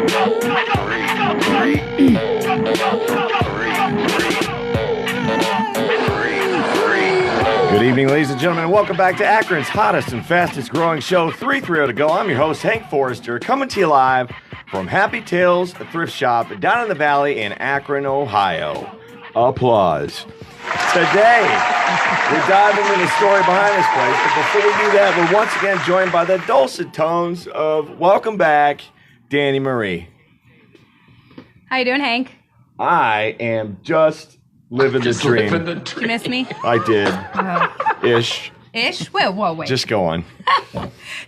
Good evening, ladies and gentlemen, and welcome back to Akron's hottest and fastest growing show, 330 to go. I'm your host, Hank Forrester, coming to you live from Happy Tales Thrift Shop down in the valley in Akron, Ohio. Applause. Today, we're diving into the story behind this place, but before we do that, we're once again joined by the dulcet tones of welcome back, Danny Marie. How you doing, Hank? I am just living the dream. Did you miss me? I did. Ish. Ish? Whoa. Just go on.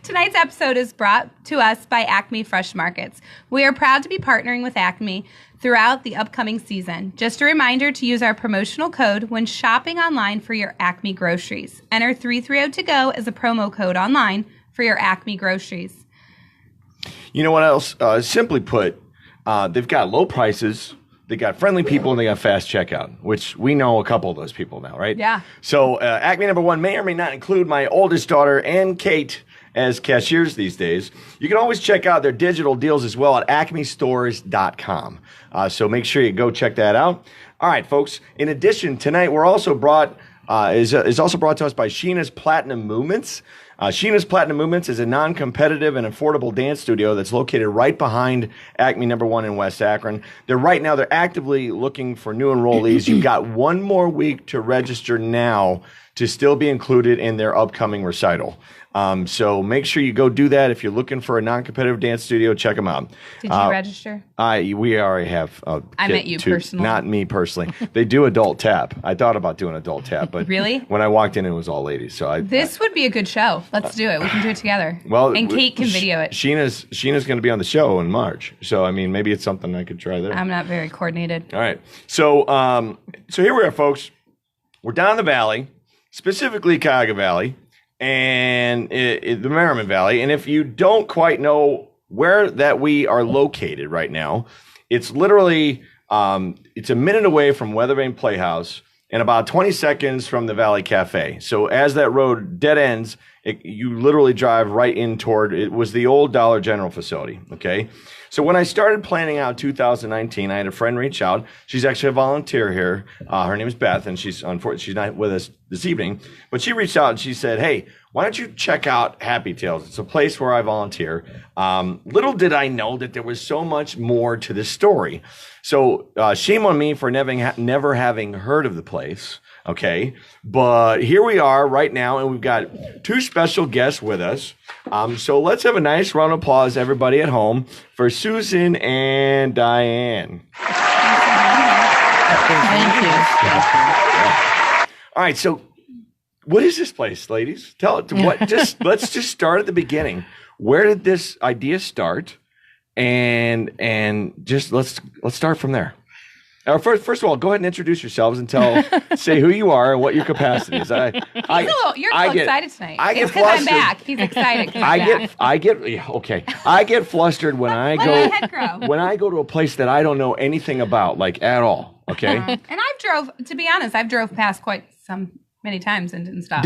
Tonight's episode is brought to us by Acme Fresh Markets. We are proud to be partnering with Acme throughout the upcoming season. Just a reminder to use our promotional code when shopping online for your Acme groceries. Enter 330 to go as a promo code online for your Acme groceries. You know what else? Simply put, they've got low prices. They got friendly people and they got fast checkout, which we know a couple of those people now, right? Yeah. So Acme number one may or may not include my oldest daughter and Kate as cashiers these days. You can always check out their digital deals as well at acmestores.com. So make sure you go check that out. All right, folks. In addition, tonight we're also is also brought to us by Sheena's Platinum Movements. Sheena's Platinum Movements is a non-competitive and affordable dance studio that's located right behind Acme number one in West Akron. They're actively looking for new enrollees. You've got one more week to register now to still be included in their upcoming recital. So make sure you go do that. If you're looking for a non-competitive dance studio, check them out. Did you register? We already have. I met you personally. Not me personally. They do adult tap. I thought about doing adult tap, but really, when I walked in, it was all ladies. So this would be a good show. Let's do it. We can do it together. Well, and Kate can video it. Sheena's going to be on the show in March. So I mean, maybe it's something I could try there. I'm not very coordinated. All right. So here we are, folks. We're down the valley, specifically Cuyahoga Valley. And the Merriman Valley. And if you don't quite know where that we are located right now, it's literally it's a minute away from Weathervane Playhouse and about 20 seconds from the Valley Cafe. So as that road dead ends, you literally drive right in toward, it was the old Dollar General facility, okay? So when I started planning out 2019, I had a friend reach out. She's actually a volunteer here. Her name is Beth, and she's not with us this evening. But she reached out and she said, hey, why don't you check out Happy Tales? It's a place where I volunteer. Little did I know that there was so much more to this story. So shame on me for never having heard of the place. Okay, but here we are right now, and we've got two special guests with us. So let's have a nice round of applause, everybody at home, for Susan and Diane. Thank you. All right, so what is this place, ladies? Let's just start at the beginning. Where did this idea start? And just let's start from there. First of all, go ahead and introduce yourselves and say who you are and what your capacity is. You're so excited tonight. It's because I'm back. He's excited. I get flustered when I go to a place that I don't know anything about, like at all. Okay. And I've drove past quite many times and didn't stop.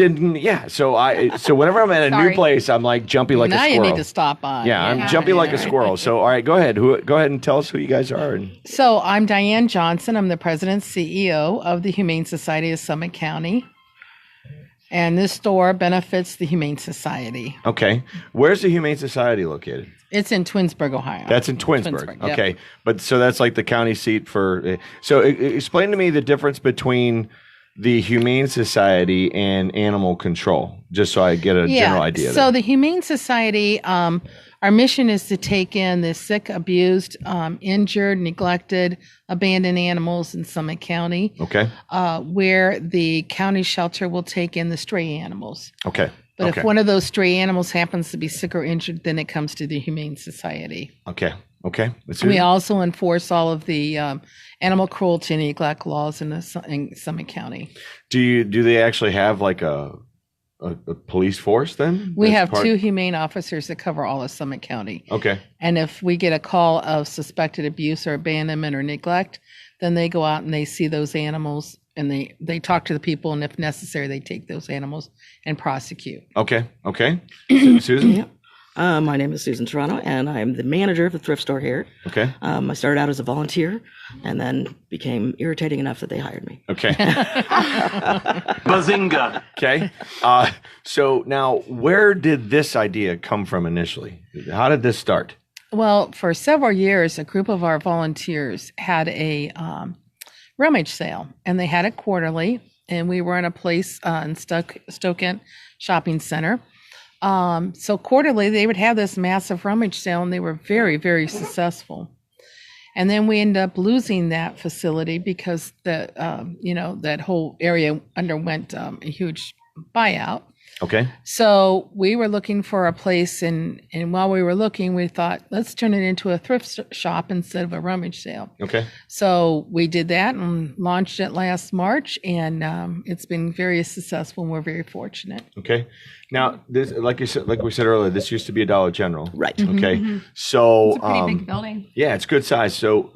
So whenever I'm at a new place, I'm like jumpy like a squirrel. Now you need to stop by. Yeah, I'm jumpy like a squirrel. So all right, go ahead and tell us who you guys are. So I'm Diane Johnson. I'm the president and CEO of the Humane Society of Summit County. And this store benefits the Humane Society. Okay. Where's the Humane Society located? It's in Twinsburg, Ohio. That's in Twinsburg. Yep. Okay. But so that's like the county seat for. So explain to me the difference between the Humane Society and animal control, just so I get a general idea. So the Humane Society, our mission is to take in the sick, abused, injured, neglected, abandoned animals in Summit County. Okay. Where the county shelter will take in the stray animals. Okay. But if one of those stray animals happens to be sick or injured, then it comes to the Humane Society. Okay. We also enforce all of the animal cruelty and neglect laws in Summit County. Do they actually have like a police force then? We have two humane officers that cover all of Summit County. Okay. And if we get a call of suspected abuse or abandonment or neglect, then they go out and they see those animals and they talk to the people, and if necessary, they take those animals and prosecute. Okay. Susan? Yep. My name is Susan Toronto, and I'm the manager of the thrift store here. Okay. I started out as a volunteer and then became irritating enough that they hired me. Okay. Bazinga. Okay. So now, where did this idea come from initially? How did this start? Well, for several years, a group of our volunteers had a rummage sale, and they had it quarterly. And we were in a place in Stoke Shopping Center. So quarterly, they would have this massive rummage sale, and they were very, very successful. And then we ended up losing that facility because that whole area underwent a huge buyout. Okay. So we were looking for a place, and while we were looking, we thought, let's turn it into a thrift shop instead of a rummage sale. Okay. So we did that and launched it last March, and it's been very successful, and we're very fortunate. Okay. Now, this, like we said earlier, this used to be a Dollar General. Right. Okay. So, It's a pretty big building. yeah, it's good size. So,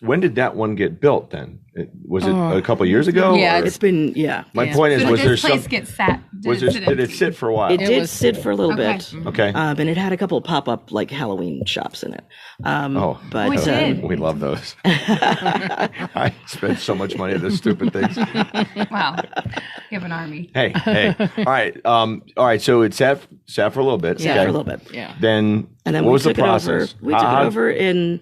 when did that one get built? Then was it a couple years ago? Yeah, or- It's been, My Yeah. point is, So was did there this place some? get set? Did it sit for a while? it did was- sit for a little Okay. bit. Okay. And it had a couple of pop-up like Halloween shops in it. Oh, but we did. we love those. I spent so much money on those stupid things. Wow. You have an army. Hey. All right. So it sat for a little bit. yeah, Okay. for a little bit. Yeah. Then, And then what we was the took it over. process? We took it over in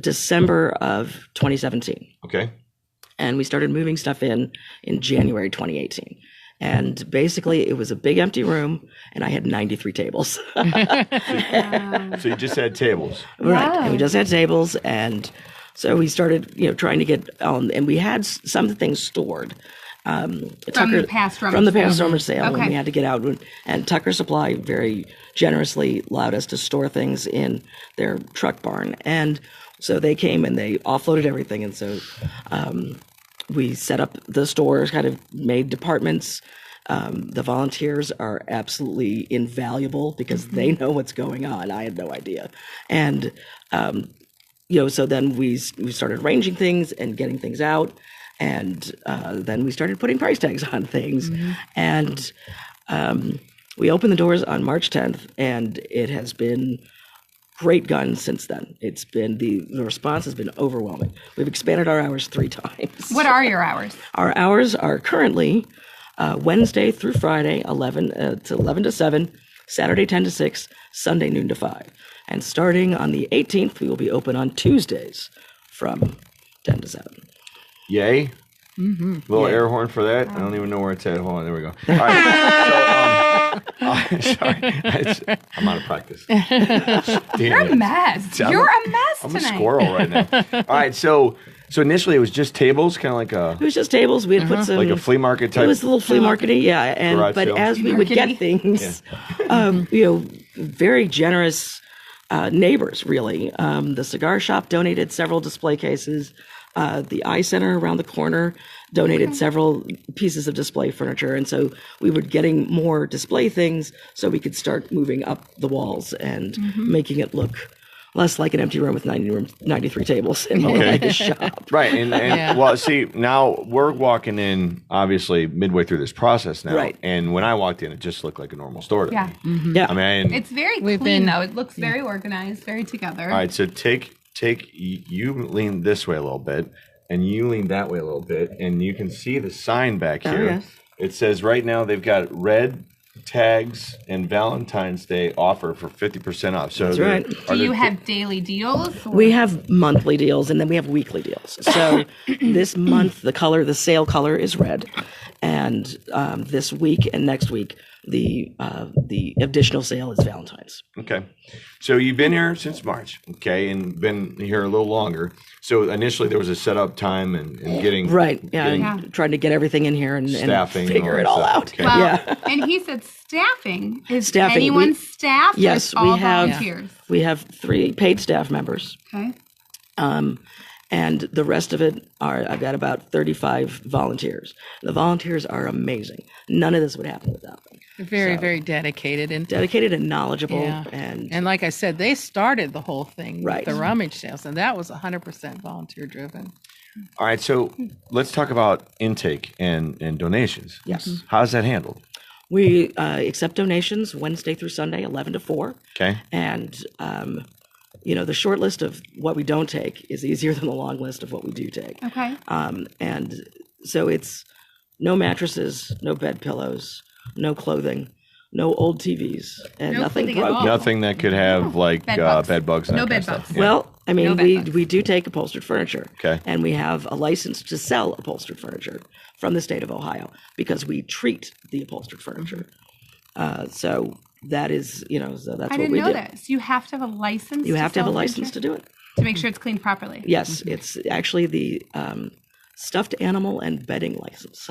December of 2017. Okay. And we started moving stuff in January 2018. And basically, it was a big empty room, and I had 93 tables. So you just had tables. Right. And we just had tables. And so we started, trying to get on, and we had some of the things stored. From the past rummage From the sale. past rummage sale. Okay. And we had to get out. And Tucker Supply very generously allowed us to store things in their truck barn. And so they came and they offloaded everything. And so we set up the stores, kind of made departments. The volunteers are absolutely invaluable because they know what's going on. I had no idea. And, so then we started arranging things and getting things out. And then we started putting price tags on things. And we opened the doors on March 10th, and it has been great guns since then. It's been the response has been overwhelming. We've expanded our hours 3 times. What are your hours? Our hours are currently Wednesday through Friday, 11 to 7, Saturday 10 to 6, Sunday noon to 5. And starting on the 18th, we will be open on Tuesdays from 10 to 7. Yay. Little air horn for that. I don't even know where it's at. Hold on. There we go. All right. Sorry. I'm out of practice. You're a mess. I'm You're a- a mess I'm tonight. a squirrel right now. All right. So initially it was just tables, kind of like It was just tables. We had put some a flea market type. It was a little flea marketing, yeah. And Garage but sale. as we would get things, very generous neighbors, really. The cigar shop donated several display cases. The eye center around the corner donated several pieces of display furniture, and so we were getting more display things, so we could start moving up the walls and making it look less like an empty room with 93 tables and more like a shop. Right. And well, see, now we're walking in obviously midway through this process now. Right. And when I walked in, it just looked like a normal store to Yeah. me. Yeah. I mean, It's very We've clean, been- though. It looks very organized, very together. all right. So you lean this way a little bit, and you lean that way a little bit, and you can see the sign back here. yes. It says right now they've got red tags and Valentine's Day offer for 50% off. So That's right. Do you have daily deals? or- We have monthly deals and then we have weekly deals. So this month, the sale color is red. And this week and next week, the additional sale is Valentine's. Okay. So you've been here since March, okay, and been here a little longer. So initially there was a setup time and getting Right. Yeah. getting And trying to get everything in here and staffing and figure all it that all stuff. out. Okay. Well, Yeah. and he said staffing. Is Staffing, anyone we- staffed? or Yes, it's all we have. volunteers. We have 3 paid staff members. Okay. And the rest of it I've got about 35 volunteers. The volunteers are amazing. None of this would happen without them. Very, very dedicated. And Dedicated and knowledgeable. yeah. And like I said, they started the whole thing Right. with the rummage sales, and that was 100% volunteer driven. All right, so let's talk about intake and donations. Yes. How's that handled? We accept donations Wednesday through Sunday, 11 to 4. Okay. And, the short list of what we don't take is easier than the long list of what we do take. Okay. And so it's no mattresses, no bed pillows, no clothing, no old TVs, and No nothing clothing at broken. all. Nothing that could have like Bed bugs. bed bugs. And No that kind bed of stuff. bugs. Yeah. Well, I mean, No bed bugs. we do take upholstered furniture. Okay. And we have a license to sell upholstered furniture from the state of Ohio because we treat the upholstered furniture. So that is, so that's I what didn't we know do. this. You have to have a license. You have to have a sell license furniture? to do it. To make sure it's cleaned properly. Yes, it's actually the stuffed animal and bedding license.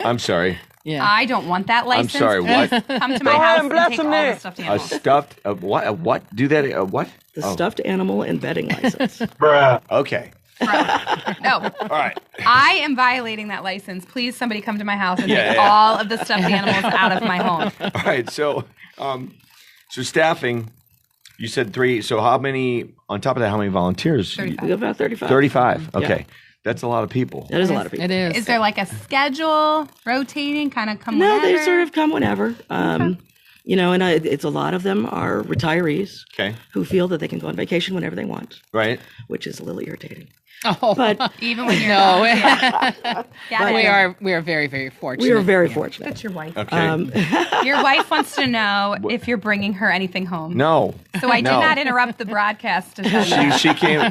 I'm sorry. Yeah. I don't want that license. sorry, what? Come to my house and take all the stuffed A animals. stuffed what? A what? Do that? A what? The Oh. stuffed animal and bedding license. Okay. No, All right. I am violating that license. Please, somebody come to my house and Yeah, take yeah. all of the stuffed animals out of my home. All right. So staffing. You said 3. So how many? On top of that, how many volunteers? 35. We have about 35. 35. Yeah. Okay. That's a lot of people. That is a lot of people. It is. Is there like a schedule, rotating, kind of come No, whenever? they sort of come whenever. It's a lot of them are retirees Okay. who feel that they can go on vacation whenever they want, Right. which is a little irritating. Oh, But Even when you're no. Get it. we are very, very fortunate. we are very fortunate. That's your wife. Okay. Your wife wants to know if you're bringing her anything home. No. So I did No. not interrupt the broadcast to tell you. She came.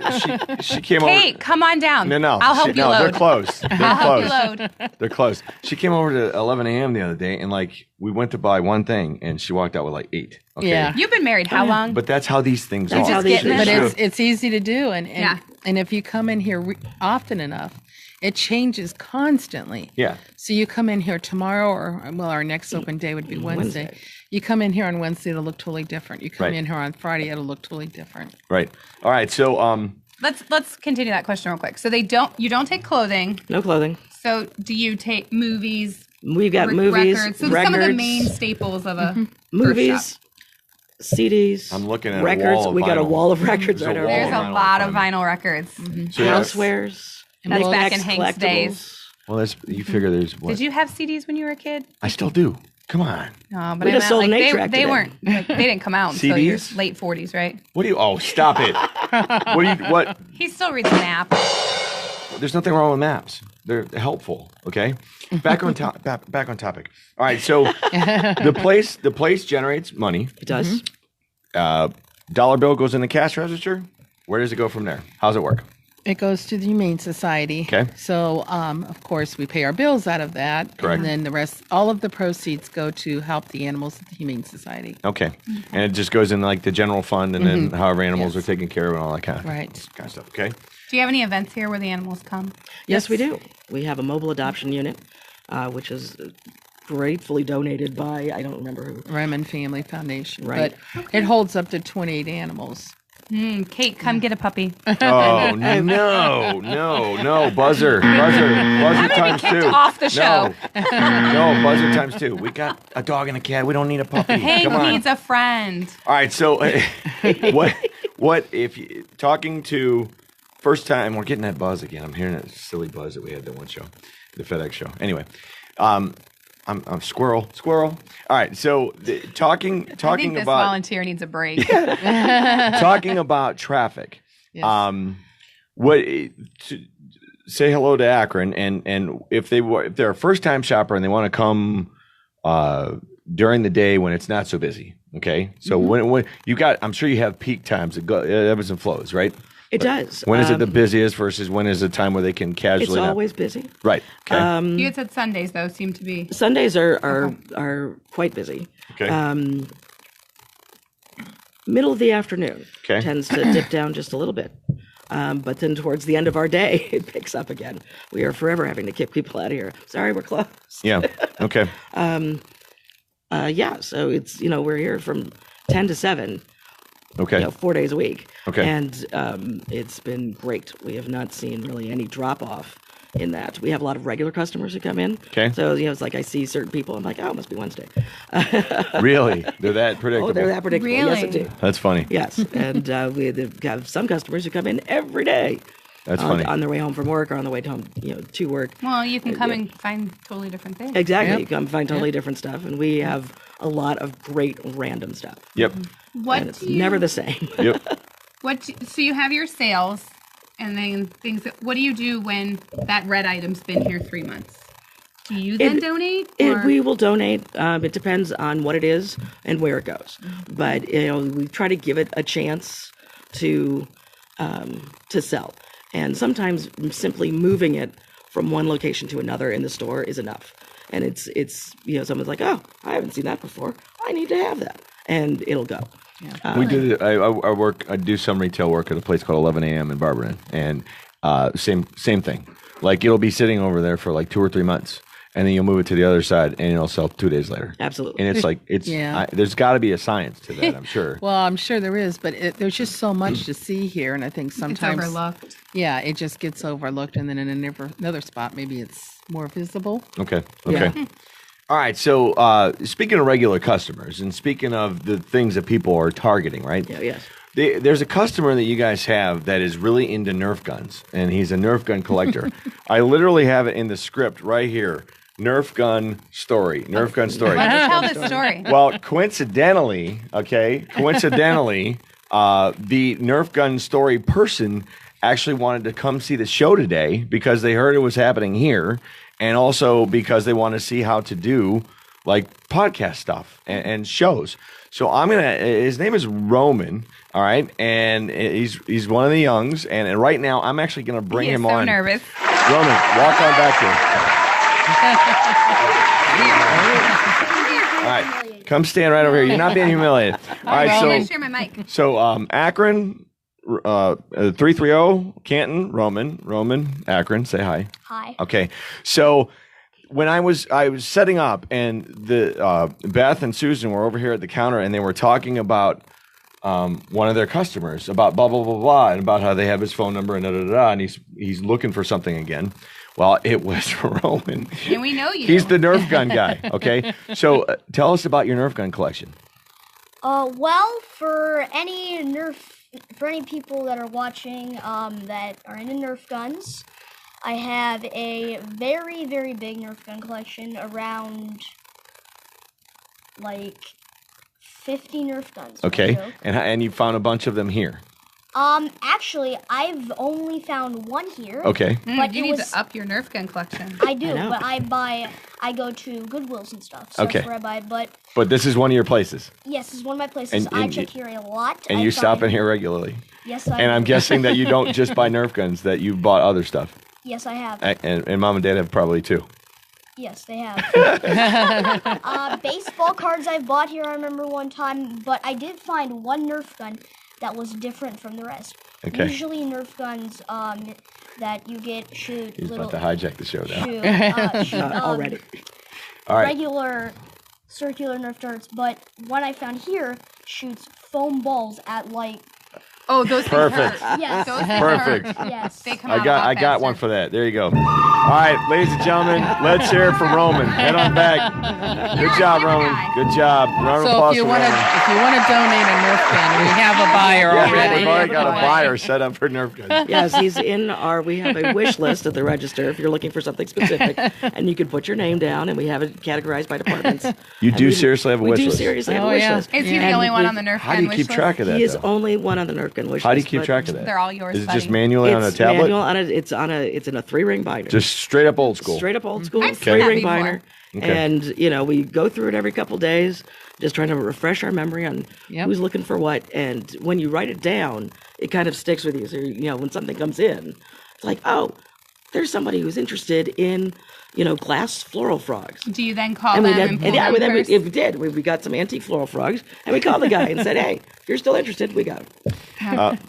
She came Kate, over. come on down. No. I'll help you no, load. They're close. They're I'll help you close. load. They're close. She came over to 11 a.m. the other day, and we went to buy one thing, and she walked out with 8. Okay. Yeah. You've been married how long? But that's how these things That's are. how these But things it's easy to do, and Yeah. and if you come in here often enough, it changes constantly. Yeah. So you come in here tomorrow, or our next open day would be Wednesday. You come in here on Wednesday, it'll look totally different. You come Right. in here on Friday, it'll look totally different. Right. All right. So Let's continue that question real quick. So you don't take clothing. No clothing. So do you take movies? We've got movies, records. So records, some of the main staples of a thrift movies, shop. CDs. I'm looking at a records. wall of We got a vinyl. wall of records There's a right over wall There's of there. a vinyl lot of requirement. vinyl records. So you have- Housewares. That's Well, back in Next Hank's days. collectibles. well, that's you figure there's what? Did you have CDs when you were a kid? I still do. Come on. No, but We I just meant, sold an they 8-track today. weren't. They didn't come out until your CDs? late 40s, right? What do you? Oh, stop it. What? He still reads an app. There's nothing wrong with maps. They're helpful. Okay. Back on back on topic. All right. So the place generates money. It does. Dollar bill goes in the cash register. Where does it go from there? How's it work? It goes to the Humane Society. Okay. So, of course, we pay our bills out of that. Correct. And then the rest, all of the proceeds go to help the animals at the Humane Society. Okay. And it just goes in the general fund, and then however animals Yes. are taken care of and all that kind of stuff. Okay. Do you have any events here where the animals come? Yes, we do. We have a mobile adoption unit, which is gratefully donated by, I don't remember who. Raymond Family Foundation. Right. But it holds up to 28 animals. Kate, come get a puppy. Oh no! Buzzer times kicked 2. off the show. No, buzzer times 2. We got a dog and a cat. We don't need a puppy. Hank Come on. needs a friend. All right. So, what if you talking to first time? We're getting that buzz again. I'm hearing that silly buzz that we had that one show, the FedEx show. Anyway, I'm squirrel. All right. So I think talking this about volunteer needs a break. talking about traffic. Yes. Say hello to Akron, and if they're a first time shopper and they want to come during the day when it's not so busy. Okay. So when you got, I'm sure you have peak times. It ebbs and flows, right? It does. When is it the busiest versus when is the time where they can It's casually? always busy. Right. Okay. You had said Sundays, though, seem to be. Sundays are quite busy. Okay. Middle of the afternoon Okay. tends to dip down just a little bit. But then towards the end of our day, it picks up again. We are forever having to kick people out of here. Sorry, we're closed. Yeah. Okay. So it's, we're here from 10 to 7, Okay. 4 days a week. Okay. And it's been great. We have not seen really any drop off in that. We have a lot of regular customers who come in. Okay. So, it's like I see certain people, I'm like, oh, it must be Wednesday. Really? They're that predictable? Oh, they're that predictable. Yes, Really? indeed. That's funny. Yes. And we have some customers who come in every day. That's funny. on their way home from work or on the way home, to work. Well, you can come and find totally different things. Exactly. Yep. You come find totally different stuff. And we have a lot of great random stuff. Yep. What And it's do you, never the same. Yep. So you have your sales and then things. What do you do when that red item's been here 3 months? Do you then donate? Or? We will donate. It depends on what it is and where it goes. But we try to give it a chance to sell. And sometimes simply moving it from one location to another in the store is enough. And it's someone's like, oh, I haven't seen that before. I need to have that, and it'll go. We do. I do some retail work at a place called 11 a.m. in Barberton, and same thing. Like it'll be sitting over there for like 2 or 3 months, and then you'll move it to the other side, and it'll sell 2 days later. Absolutely. And it's like there's got to be a science to that, I'm sure. Well, I'm sure there is, but there's just so much to see here, and I think sometimes It's overlooked. Yeah, it just gets overlooked, and then in another spot, maybe it's more visible. Okay. Yeah. All right. So speaking of regular customers, and speaking of the things that people are targeting, right? Yeah. Yes. There's a customer that you guys have that is really into Nerf guns, and he's a Nerf gun collector. I literally have it in the script right here. Nerf Gun Story. Nerf Gun Story. Why don't you tell this story? Well, coincidentally, the Nerf Gun Story person actually wanted to come see the show today because they heard it was happening here, and also because they want to see how to do like podcast stuff and shows. So his name is Roman, all right, and he's one of the youngs, and right now I'm actually going to bring him on. He's so nervous. Roman, walk on back here. All right, come stand right over here. You're not being humiliated. All right, I'm going to so share my mic. Akron, 330, Canton, Roman, Akron, say hi. Hi. Okay, so when I was setting up, and the Beth and Susan were over here at the counter, and they were talking about one of their customers, about blah blah blah blah, and about how they have his phone number and da da da, and he's looking for something again. Well, it was Roman. And we know you. He's the Nerf gun guy. Okay, so tell us about your Nerf gun collection. Well, for any people that are watching that are into Nerf guns, I have a very, very big Nerf gun collection, around like 50 Nerf guns. Okay, and you found a bunch of them here. Actually, I've only found one here. Okay. But you need to up your Nerf gun collection. I do, but I go to Goodwills and stuff. So Okay. That's where I buy. But this is one of your places, Yes, this is one of my places. And I check here a lot. and I you stop find- in here regularly. Yes, I And I'm do. guessing that you don't just buy Nerf guns; that you bought other stuff. Yes, I have. And Mom and Dad have probably too. Yes, they have. Baseball cards I've bought here, I remember one time, but I did find one Nerf gun that was different from the rest. Okay. Usually Nerf guns that you get shoot He's little about to hijack the show now. shoot, Already. All right. regular circular Nerf darts, but what I found here shoots foam balls at like Oh, those Perfect. things hurt. yes, Those things Perfect. hurt. yes. They come out I a lot got one faster. for that. There you go. All right, ladies and gentlemen, let's hear it from Roman. Head on back. Good job, You're a Roman. guy. Good job. Round of So applause if you for want to Roman. donate a Nerf gun, we have a buyer Yeah, already. we've already got a buyer set up for Nerf guns. Yes, he's in we have a wish list at the register if you're looking for something specific, and you can put your name down, and we have it categorized by departments. You And do we- seriously have a we wish do list? seriously have Oh, a wish yeah. list. Is he the And only one we- on the Nerf How gun do you wish keep list? track of that? He is though? only one on the Nerf gun wish How do you list, keep but track of that? They're all yours, Is it just buddy. manually on a It's tablet? manual on it. It's in a 3-ring binder. Just straight up old school. Straight up old school, I've seen that 3-ring before. binder. Okay. And, we go through it every couple days, just trying to refresh our memory on Yep. who's looking for what. And when you write it down, it kind of sticks with you. So, when something comes in, it's like, oh, there's somebody who's interested in, glass floral frogs. Do you then call And them we and pull yeah, them then first? we did. We got some antique floral frogs, and we called the guy and said, hey, if you're still interested, we got them.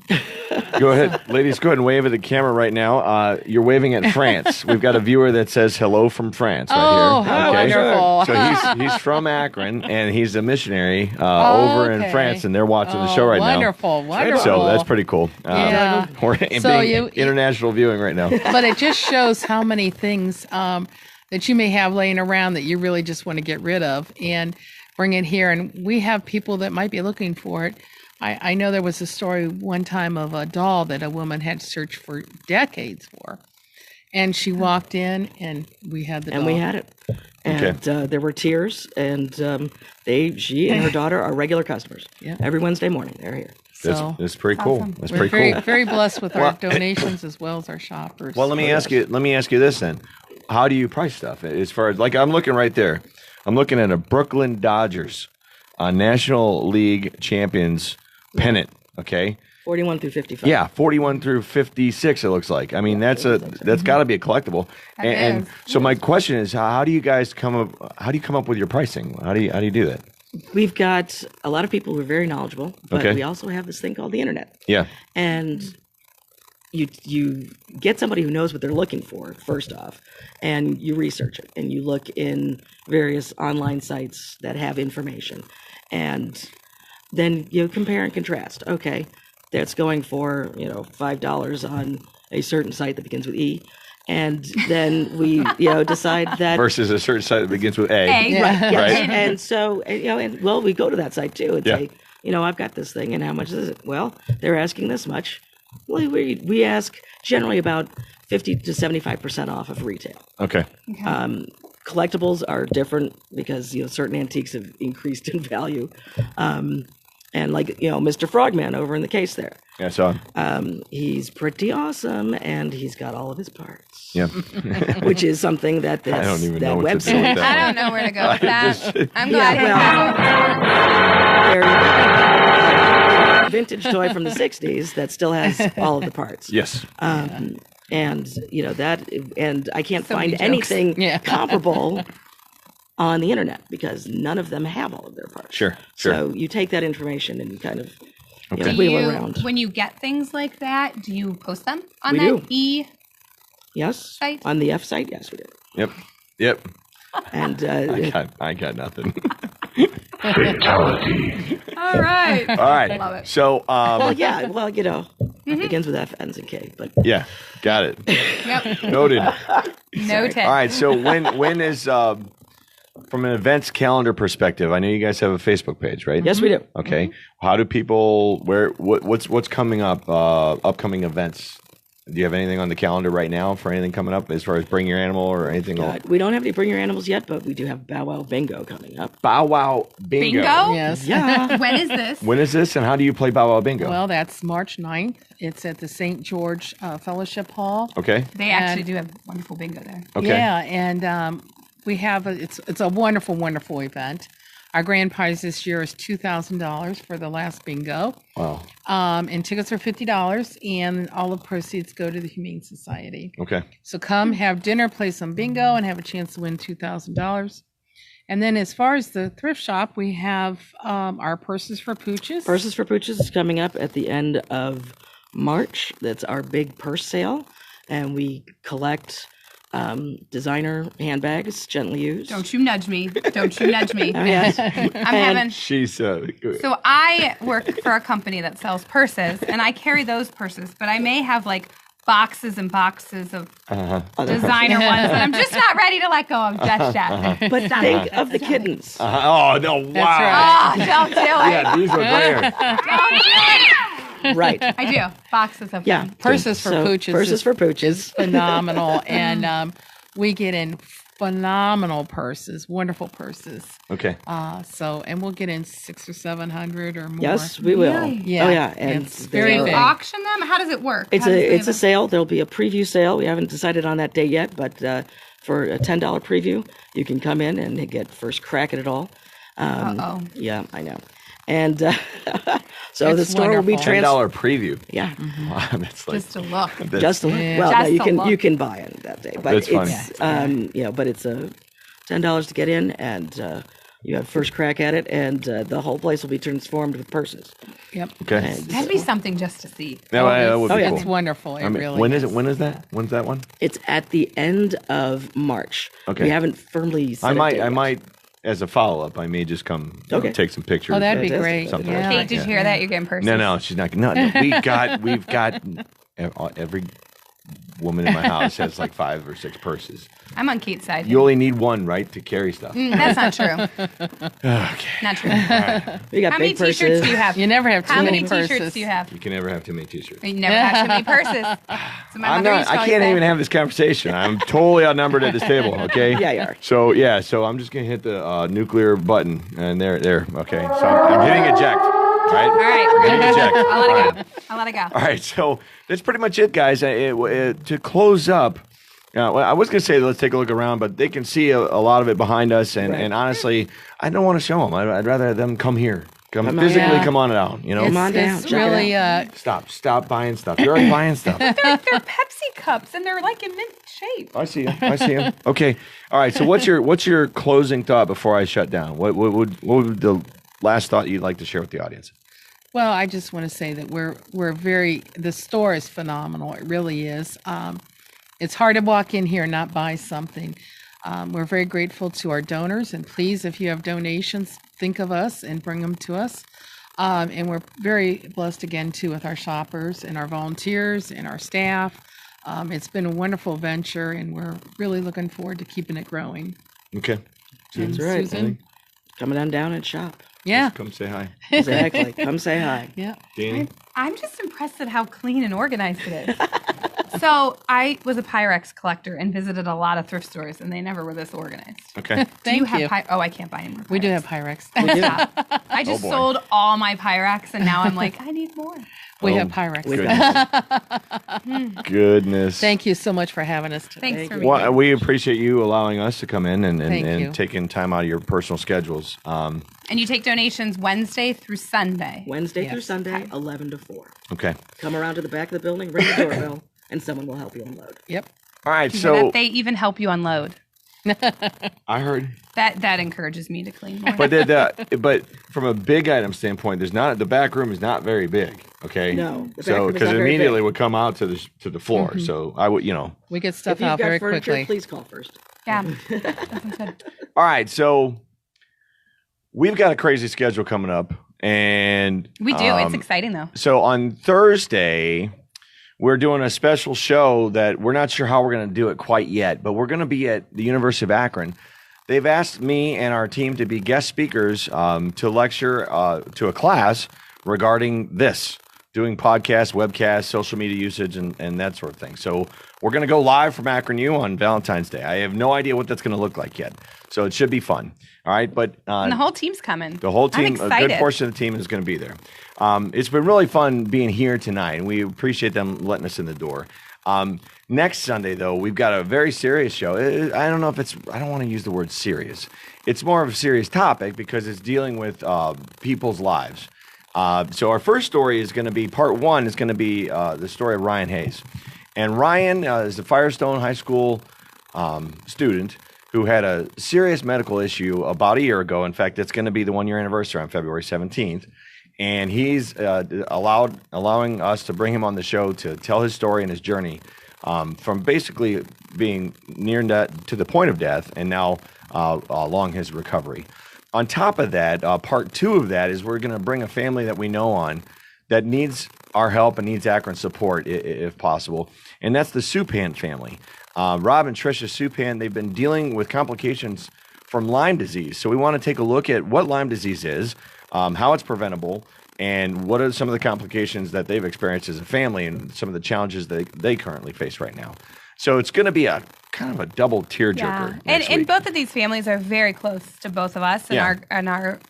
Go ahead, ladies. Go ahead and wave at the camera right now. You're waving at France. We've got a viewer that says hello from France right Oh, here. how wonderful. So he's from Akron, and he's a missionary over in okay. France, and they're watching the show right Wonderful, now. wonderful. So that's pretty cool. Yeah. We're So being international viewing right now. But it just shows how many things that you may have laying around that you really just want to get rid of and bring it here. And we have people that might be looking for it. I know there was a story one time of a doll that a woman had searched for decades for. And she walked in, and we had the doll. And we had it. And there were tears, and she and her daughter are regular customers. Yeah. Every Wednesday morning, they're here. That's pretty cool. awesome. That's We're pretty very, cool. very blessed with our donations as well as our shoppers. Well, let me ask you this then. How do you price stuff? As far as, like, I'm looking right there. I'm looking at a Brooklyn Dodgers National League champions pennant, okay? 41 through 55. Yeah, 41 through 56 it looks like. I mean, that's got to be a collectible. And is. so my question is, how do you guys come up with your pricing? How do you do that? We've got a lot of people who are very knowledgeable, but Okay. we also have this thing called the internet. Yeah. And you get somebody who knows what they're looking for, first off, and you research it, and you look in various online sites that have information. And then you compare and contrast. Okay, that's going for, $5 on a certain site that begins with E. And then we, decide that Versus a certain site that begins with A. A. Yeah. Yes. Right. And so, we go to that site too and Yeah. say, I've got this thing, and how much is it? Well, they're asking this much. Well, we ask generally about 50 to 75% off of retail. Okay. Collectibles are different because, certain antiques have increased in value. And like, Mr. Frogman over in the case there. Yeah, so He's pretty awesome, and he's got all of his parts. yeah. Which is something that I don't even that know what to website. do with that. I don't know where to go with that. I'm glad Yeah, you There you go. Vintage toy from the 60s that still has all of the parts. Yes. And I can't So many find jokes. anything Yeah. comparable on the internet because none of them have all of their parts. Sure. So you take that information and you kind of Do wheel you, around. when you get things like that, do you post them on We that do. E Yes. site? On the F site, yes, we do. Yep. And I got nothing. All right. All right. Love it. So it begins with F, ends in K. But yeah, got it. Yep. Noted. Noted. All right. So when is from an events calendar perspective? I know you guys have a Facebook page, right? yes, we do. Okay. How do people? What's coming up? Upcoming events. Do you have anything on the calendar right now for anything coming up as far as Bring Your Animal or anything? We don't have any Bring Your Animals yet, but we do have Bow Wow Bingo coming up. Bow Wow Bingo. Bingo? Yes. Yeah. When is this? When is this, and how do you play Bow Wow Bingo? Well, that's March 9th. It's at the St. George Fellowship Hall. Okay. They actually do have wonderful bingo there. Okay. Yeah, and we have it's a wonderful, wonderful event. Our grand prize this year is $2,000 for the last bingo. Wow. And tickets are $50, and all the proceeds go to the Humane Society. Okay. So come have dinner, play some bingo, and have a chance to win $2,000. And then as far as the thrift shop, we have our Purses for Pooches. Purses for Pooches is coming up at the end of March. That's our big purse sale. And we collect designer handbags, gently used. Don't you nudge me. Don't you nudge me. Oh, yes. I'm having. She's So I work for a company that sells purses, and I carry those purses, but I may have like boxes and boxes of designer ones that I'm just not ready to let go of just yet. But think of the kittens. oh no! Wow. right. Oh, don't do it. Yeah, these were there. Don't do it. Right. I do. Boxes of Yeah. them. Purses for So, Pooches. Purses is for Pooches. phenomenal. And we get in phenomenal purses, wonderful purses. Okay. And we'll get in 600 or 700 or more. Yes, we will. Really? Yeah. Oh, yeah. And It's very they're- big. Auction them? How does it work? It's How does a the- sale. There'll be a preview sale. We haven't decided on that day yet, but for a $10 preview, you can come in and get first crack at it all. Uh-oh. Yeah, I know. And so It's the store will be wonderful. $10 preview. Yeah, Wow, that's like Just a look. that's, just a Yeah. well, Just no, you a can look. you can buy it that day, but That's fine. it's but it's a $10 to get in, and you have first crack at it, and the whole place will be transformed with purses. Yep. okay. And That'd be something just to see. No, that would be It's cool. wonderful. It I mean, really when is it? When is that? When's that one? it's at the end of March. Okay. We haven't firmly set a date I yet. might, as a follow up, I may just come Okay. take some pictures. Oh, that'd be Fantastic. great. Something Yeah. like Kate, did you hear that? You're getting purses. No, she's not. No, we've got every woman in my house has like 5 or 6 purses. I'm on Kate's side. You only need one, right, to carry stuff. That's not true. Okay. Not true. We got How many big purses. T-shirts do you have? You never have too How many many purses. T-shirts do you have? You can never have too many T-shirts. You never have too many purses. So my mother used to I always can't say. even have this conversation. I'm totally outnumbered at this table. Okay. Yeah, you are. So I'm just gonna hit the nuclear button, and there. Okay. So I'm hitting eject. Right. All right. I'm hitting eject. I'll let All it right. go. I'll let it go. All right. So that's pretty much it, guys. To close up. Well, I was going to say let's take a look around, but they can see a lot of it behind us, and honestly, I don't want to show them. I'd rather have them come here, Come on physically down. come on down. You know, Come on down. It's Check it really, stop buying stuff. You're already buying stuff. They're Pepsi cups, and they're like in mint shape. I see you. Okay, all right. So what's your closing thought before I shut down? What would the last thought you'd like to share with the audience? well, I just want to say that the store is phenomenal. It really is. It's hard to walk in here and not buy something. We're very grateful to our donors, and please, if you have donations, think of us and bring them to us. And we're very blessed again, too, with our shoppers and our volunteers and our staff. It's been a wonderful venture, and we're really looking forward to keeping it growing. Okay, And That's right. Susan? Coming on down and shop. Yeah. come say hi, Exactly. Come say hi. Yeah. Danny. I'm just impressed at how clean and organized it is. So I was a Pyrex collector and visited a lot of thrift stores, and they never were this organized. Okay. Thank Do you you. have I can't buy any more. We do Pyrex. have Pyrex. Stop. I just boy. sold all my Pyrex, and now I'm like, I need more. We Oh, have Pyrex. Goodness. Thank you so much for having us today. Thanks for Well, being we appreciate you allowing us to come in Thank you. and taking time out of your personal schedules. And you take donations Wednesday through Sunday. Wednesday through Yes. Sunday, 11 to 4. Okay. Come around to the back of the building, ring the doorbell, and someone will help you unload. Yep. All right. So So that they even help you unload. I heard, That encourages me to clean more. but from a big item standpoint, the back room is not very big. Okay. No, the back So room is because not it very immediately big. would come out to the floor. So I would, We get If stuff you've out got very furniture, quickly. please call first. Yeah. That sounds good. All right. So we've got a crazy schedule coming up, and We do. It's exciting though. So on Thursday, we're doing a special show that we're not sure how we're going to do it quite yet, but we're going to be at the University of Akron. They've asked me and our team to be guest speakers to lecture to a class regarding this, doing podcasts, webcasts, social media usage, and that sort of thing. So we're going to go live from Akron U on Valentine's Day. I have no idea what that's going to look like yet. So it should be fun. All right. But And the whole team's coming. the whole I'm team, a excited. good portion of the team is going to be there. It's been really fun being here tonight, and we appreciate them letting us in the door. Next Sunday, though, we've got a very serious show. I don't know if I don't want to use the word serious. It's more of a serious topic because it's dealing with people's lives. So our first story is going to be, part one is going to be the story of Ryan Hayes. And Ryan is a Firestone High School student who had a serious medical issue about a year ago. In fact, it's going to be the 1-year anniversary on February 17th. And he's allowing us to bring him on the show to tell his story and his journey from basically being near death to the point of death and now along his recovery. On top of that, part two of that is we're going to bring a family that we know on that needs our help and needs Akron support if possible. And that's the Supan family. Rob and Tricia Supan, they've been dealing with complications from Lyme disease. So we want to take a look at what Lyme disease is, how it's preventable, and what are some of the complications that they've experienced as a family and some of the challenges that they currently face right now. So it's going to be a kind of a double tearjerker. Yeah. next And week. both of these families are very close to both of us and Yeah. our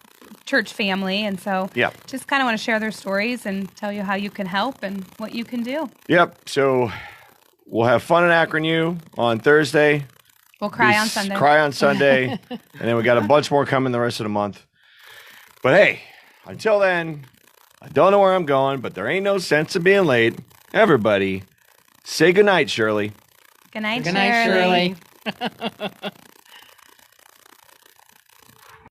church family. And so Yeah. just kind of want to share their stories and tell you how you can help and what you can do. Yep. So we'll have fun in Akron U on Thursday. We'll cry Be on Sunday. Cry on Sunday. And then we got a bunch more coming the rest of the month. But hey, until then, I don't know where I'm going, but there ain't no sense in being late. Everybody, say goodnight, Shirley. Good night, Good night, Shirley. Shirley.